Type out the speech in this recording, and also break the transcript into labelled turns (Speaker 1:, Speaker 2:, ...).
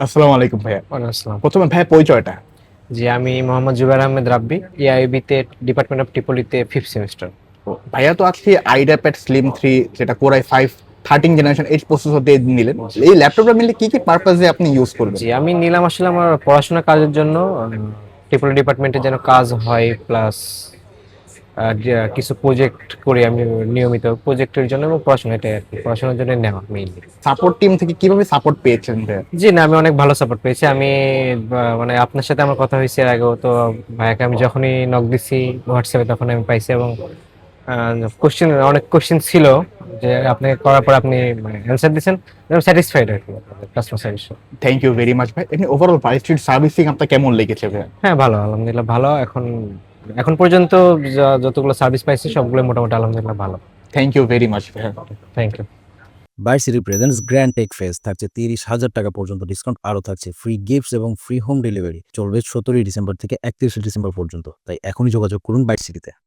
Speaker 1: আসসালামু আলাইকুম ভাইয়া।
Speaker 2: ওয়ালাইকুম আসসালাম।
Speaker 1: প্রথমে ভাইয়া পরিচয়টা।
Speaker 2: জি, আমি মোহাম্মদ জুবায়ের আহমেদ রাব্বি, এআইবিতে ডিপার্টমেন্ট অফ টিপোলিতে 5th সেমিস্টার।
Speaker 1: ভাইয়া তো আজকে আইডিয়াপ্যাড স্লিম 3 যেটা কোরাই 5 13 জেনারেশন এইচ প্রসেসর দিয়ে নিলেন।
Speaker 2: জি,
Speaker 1: এই ল্যাপটপটা মিললে কি কি পারপাসে আপনি ইউজ করবেন?
Speaker 2: জি, আমি নিলাম আসলে আমার পড়াশোনার কাজের জন্য। টিপোলি ডিপার্টমেন্টে যেন কাজ হয়, প্লাস কিছু প্রজেক্ট করি আমি নিয়মিত প্রজেক্টের জন্য, এবং পড়াশোনা, এটাই আর কি, পড়াশোনার জন্য নেওয়া মেইনলি।
Speaker 1: সাপোর্ট টিম থেকে কিভাবে সাপোর্ট পেয়েছেন ভাইয়া?
Speaker 2: জি না, আমি অনেক ভালো সাপোর্ট পেয়েছি। আমি মানে আপনার সাথে আমার কথা হয়েছে এর আগেও, তো ভাইয়াকে আমি যখনই নক দিছি হোয়াটসঅ্যাপে তখন আমি পাইছি, এবং অনেক কোশ্চেন ছিল যে আপনাকে করার পর আপনি মানে অ্যান্সার দিচ্ছেন, স্যাটিসফাইড আর কি customer service.
Speaker 1: Thank you very much ভাই। এমনি ওভারঅল ভার্সিটির সার্ভিসিং আপনার কেমন লেগেছে ভাইয়া?
Speaker 2: হ্যাঁ, ভালো, আলহামদুলিল্লাহ ভালো। এখন এখন পর্যন্ত যতগুলো সার্ভিস পাইছি সবগুলো মোটামুটি আলহামদুলিল্লাহ ভালো।
Speaker 1: থ্যাংক ইউ ভেরি মাচ ভাইয়া।
Speaker 2: Thank you.
Speaker 3: Varsity presents grand tech fest, থাকছে 30,000 টাকা পর্যন্ত ডিসকাউন্ট, আরও থাকছে ফ্রি গিফটস এবং ফ্রি হোম ডেলিভারি। চলবে 17ই ডিসেম্বর থেকে 31শে ডিসেম্বর পর্যন্ত। তাই এখনই যোগাযোগ করুন ভার্সিটিতে।